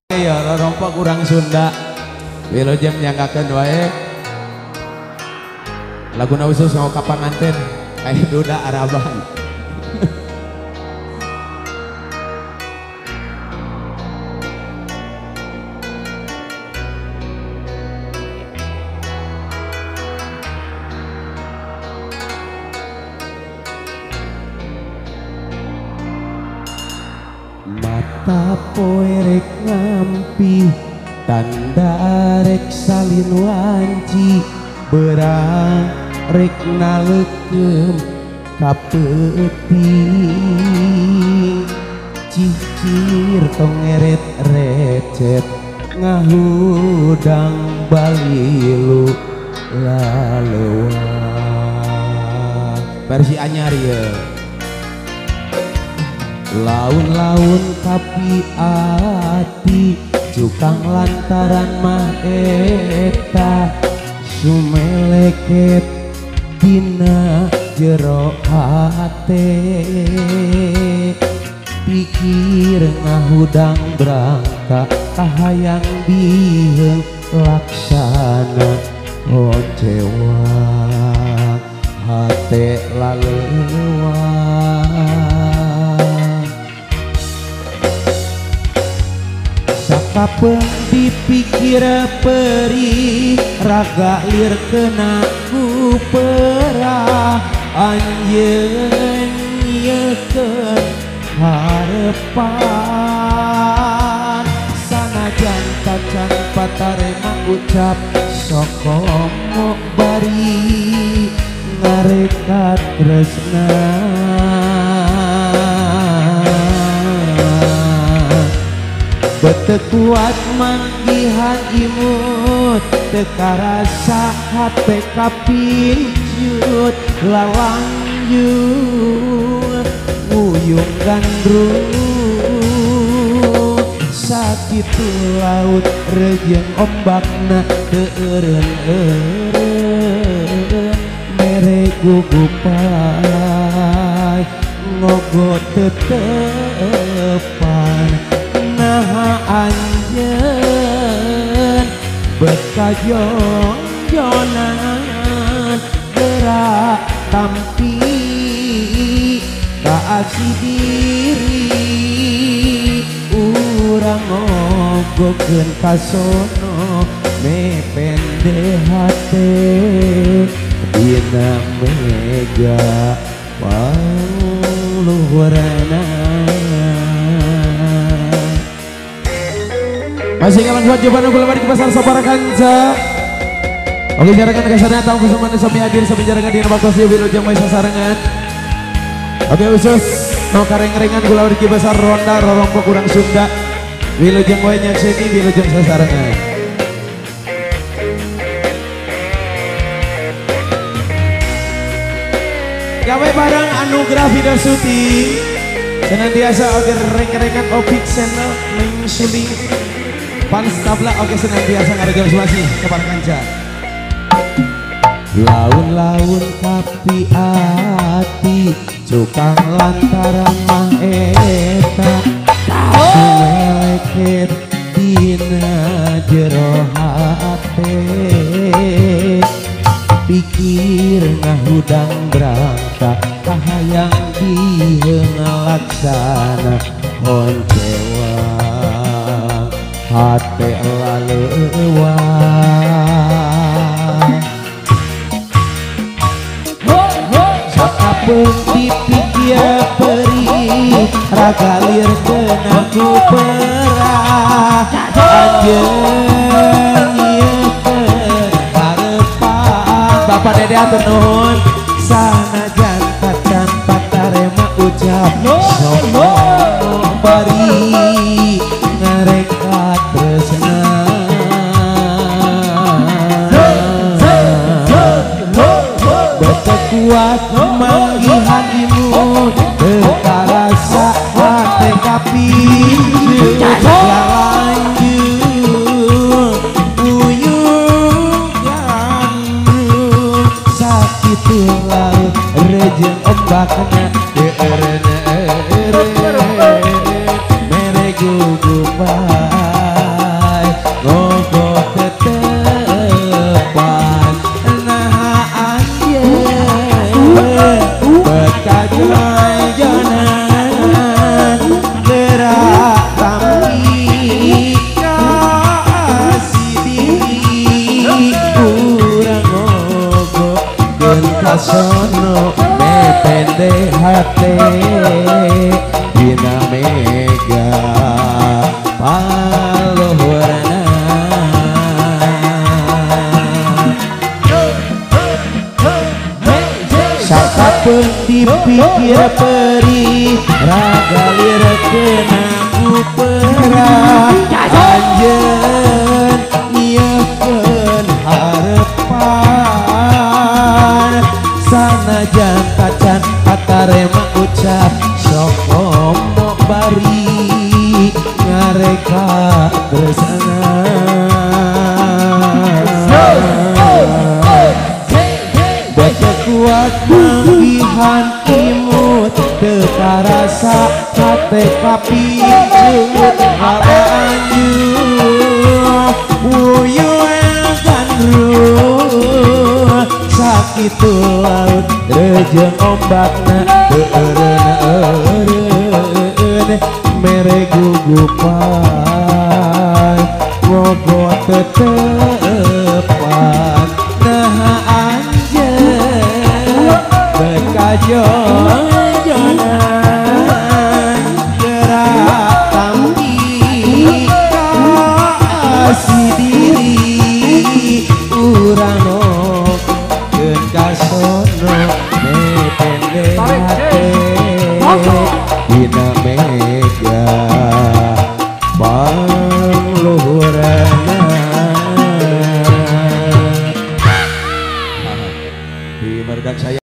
Ya rompok kurang Sunda Wilujeng nyanggakeun wae laguna usus mau kapanganten kayak duda Arabang. Mata poe rek ngampi tanda rek salin wanci berang rek naleukeum ka peuting cicir tong eret recet ngahudang balilu laleuah versi anyar ya. Laun-laun kapi ati cukang lantaran mah eta sumeleket dina jero hate pikir ngahudang berangka kahayang diheung laksana oncewa hate laleuah kapan dipikir perih raga lir kena ku perah anjeun nyiekeun harepan sanajan tacan patarema ucap sokomo bari ngarekat tresna bete kuat manggihan imut teka rasa hate kapinjut lalanjut nguyung gandrung sakitu laut rejeng ombakna teu eureun mere gugupai ngogot tetepan nah anjeun bekajong-jonan gerak tampi kaasi diri urang ngogokeun kasono mepende hate dina mega pangluhurana. Masih kalang kewajiban aku lembari ke pasar Sapara Kanca. Oke jarangan kesana tahu kesemana sami hadir sami jarangan di bakal sieu Wilujeng bae sasarengan. Oke khusus no kareng-rengan kula bari ke pasar Ronda rorompok urang Sunda. Wilujeng bae nyakseni Wilujeng sasarengan. Gawe barang Anugrah Video Syuting senantiasa oke reng-rengan Opik Channel mensuling Fans tabla oke senantiasa ngaregem suasi Sapara Kanca. Laun-laun kapi ati cukang lantaran mah eta sumeleket dina jero hate pikir ngahudang berangkat kahayang diheung laksana oncewa hate laleuah sakapeung dipikir perih raga lir kena ku perah anjeun nyiekeun harepan Bapak Dede atur nuhun sanajan tacan patarema ucap sokomo bari ngarekat tresna bete kuat manggihan imut teka rasa hate kapinjut lalanjut uyung gandrung sakitu laut rejeng ombakna teu eureun mere gugupan mepende hati dina mega paluhurna sakapeung dipikir perih ragalir kena kuperah anjeun nyieun harepan sanajan tacan katarema ucap sok omong bari ngareka tresna baca kuat manggihan imut tekarasa hate kapijut hara anjur wuyu gandrung sakitu laut rejeng ombakna eureun mere gugupan ngogot tetepan nah anjeun bekajojonan gerak tampi kasih diri urang keun kasono mepende hate dina mega pangluhurna di meredak saya